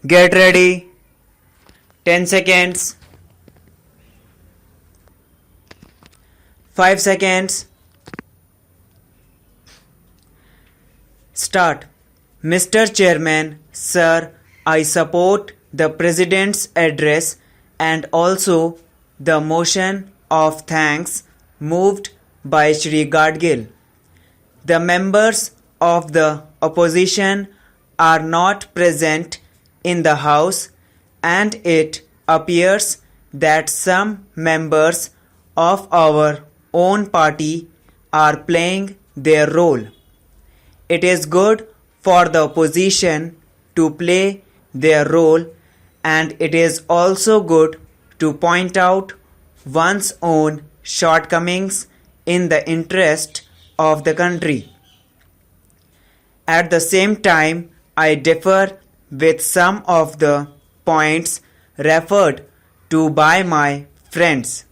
Get ready. 10 seconds. 5 seconds. Start. Mr. Chairman, Sir, I support the President's address and also the motion of thanks moved by Shri Gadgil. The members of the opposition are not present in the House, and it appears that some members of our own party are playing their role. It is good for the opposition to play their role, and it is also good to point out one's own shortcomings in the interest of the country. At the same time, I differ with some of the points referred to by my friends.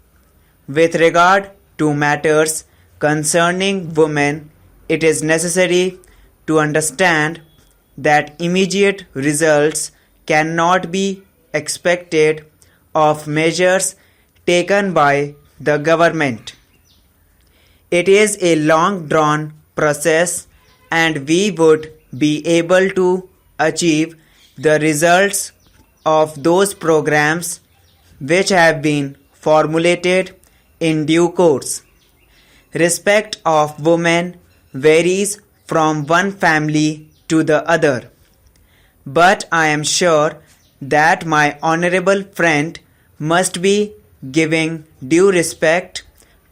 With regard to matters concerning women, it is necessary to understand that immediate results cannot be expected of measures taken by the government. It is a long drawn process, and we would be able to achieve the results of those programs which have been formulated in due course. Respect of women varies from one family to the other, but I am sure that my honorable friend must be giving due respect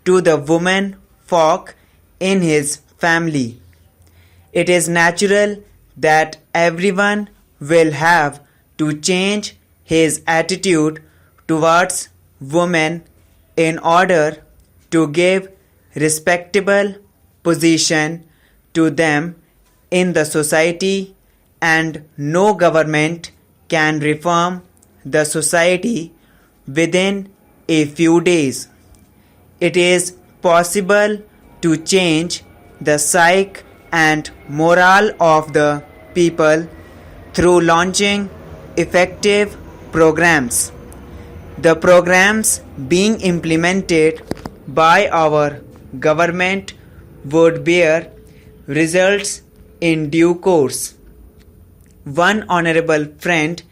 to the women folk in his family. It is natural that everyone will have to change his attitude towards women in order to give respectable position to them in the society, and no government can reform the society within a few days. It is possible to change the psyche and morale of the people through launching effective programs. The programs being implemented by our government would bear results in due course. One honorable friend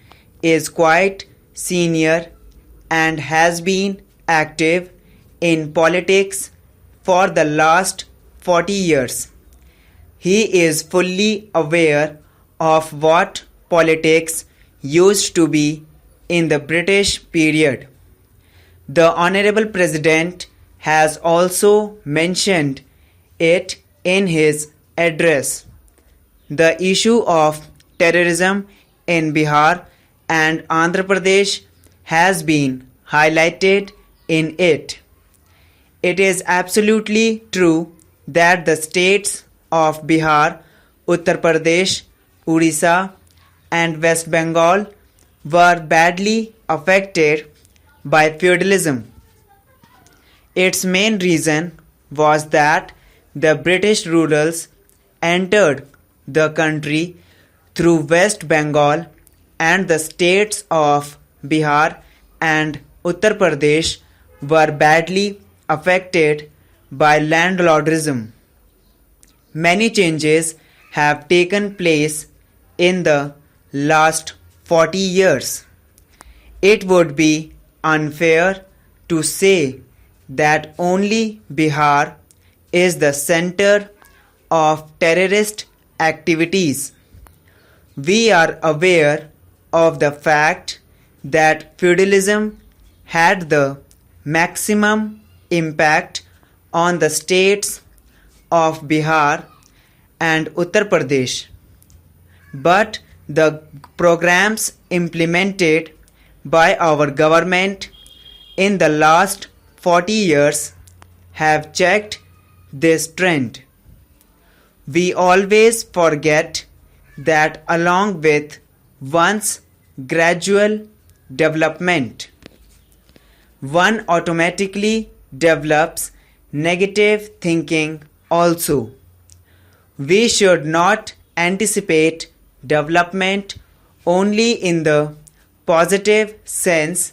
is quite senior and has been active in politics for the last 40 years. He is fully aware of what politics used to be in the British period. The Honorable President has also mentioned it in his address. The issue of terrorism in Bihar and Andhra Pradesh has been highlighted in it. It is absolutely true that the states of Bihar, Uttar Pradesh, Odisha, and West Bengal were badly affected by feudalism. Its main reason was that the British rulers entered the country through West Bengal, and the states of Bihar and Uttar Pradesh were badly affected by landlordism. Many changes have taken place in the last 40 years. It would be unfair to say that only Bihar is the center of terrorist activities. We are aware of the fact that feudalism had the maximum impact on the states of Bihar and Uttar Pradesh, but the programs implemented by our government in the last 40 years have checked this trend. We always forget that along with one's gradual development, one automatically develops negative thinking also. We should not anticipate development only in the positive sense.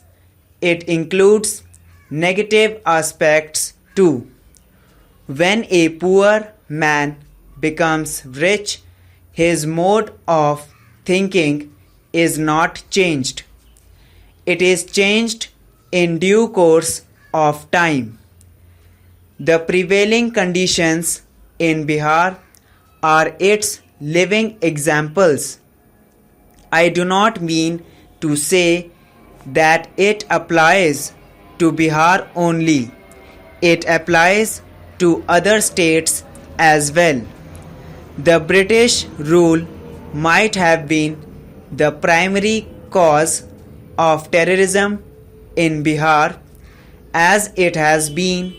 It includes negative aspects too. When a poor man becomes rich, his mode of thinking is not changed. It is changed in due course of time. The prevailing conditions in Bihar are its living examples. I do not mean to say that it applies to Bihar only. It applies to other states as well. The British rule might have been the primary cause of terrorism in Bihar, as it has been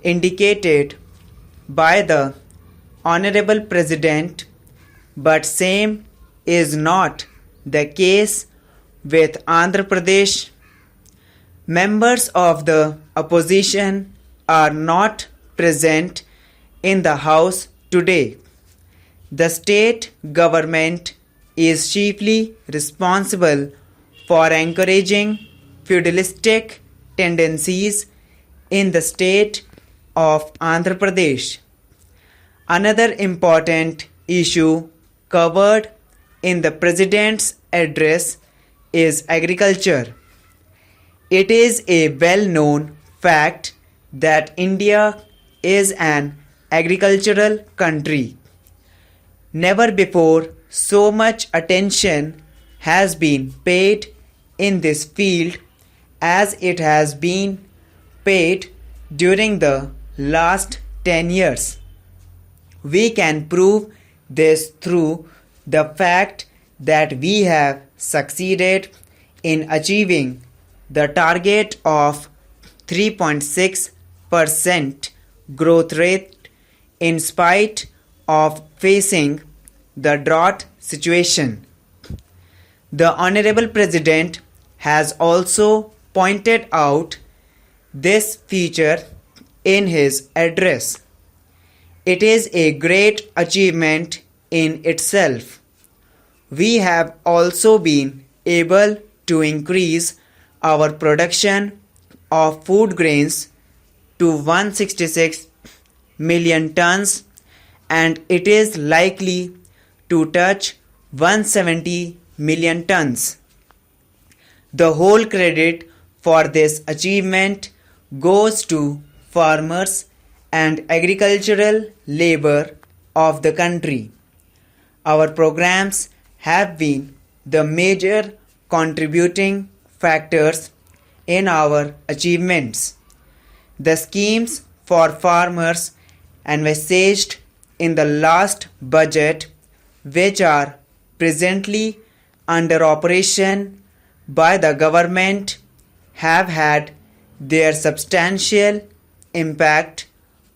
indicated by the Honorable President, but same is not the case with Andhra Pradesh. Members of the opposition are not present in the House today. The state government is chiefly responsible for encouraging feudalistic tendencies in the state of Andhra Pradesh. Another important issue covered in the President's address is agriculture. It is a well-known fact that India is an agricultural country. Never before so much attention has been paid in this field as it has been paid during the last 10 years. We can prove this through the fact that we have succeeded in achieving the target of 3.6% growth rate in spite of facing the drought situation. The Honorable President has also pointed out this feature in his address. It is a great achievement in itself. We have also been able to increase our production of food grains to 166 million tons, and it is likely to touch 170 million tons. The whole credit for this achievement goes to farmers and agricultural labor of the country. Our programs have been the major contributing factors in our achievements. The schemes for farmers envisaged in the last budget, which are presently under operation by the government, have had their substantial impact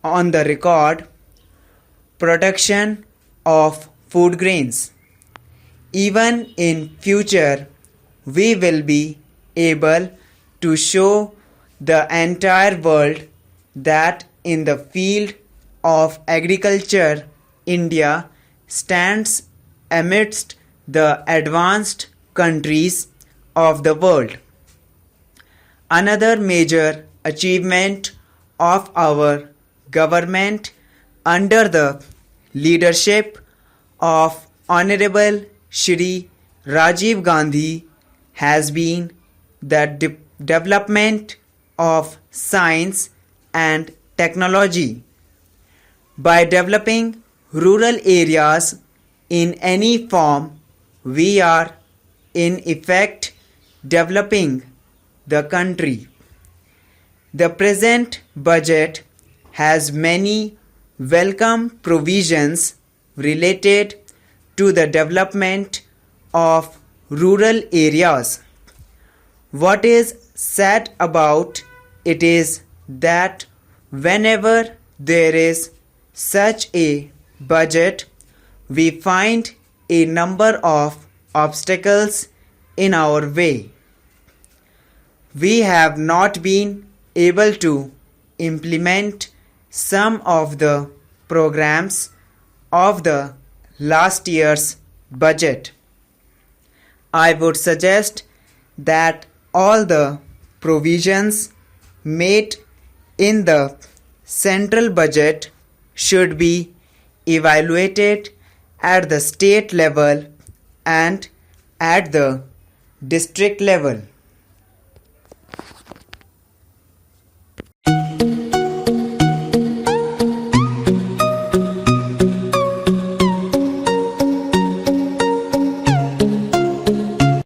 on the record production of food grains. Even in future, we will be able to show the entire world that in the field of agriculture, India stands amidst the advanced countries of the world. Another major achievement of our government under the leadership of Honorable Shri Rajiv Gandhi has been the development of science and technology. By developing rural areas in any form, we are in effect developing the country. The present budget has many welcome provisions related to the development of rural areas. What is sad about it is that whenever there is such a budget, we find a number of obstacles in our way. We have not been able to implement some of the programs of the last year's budget. I would suggest that all the provisions made in the central budget should be evaluated at the state level and at the district level.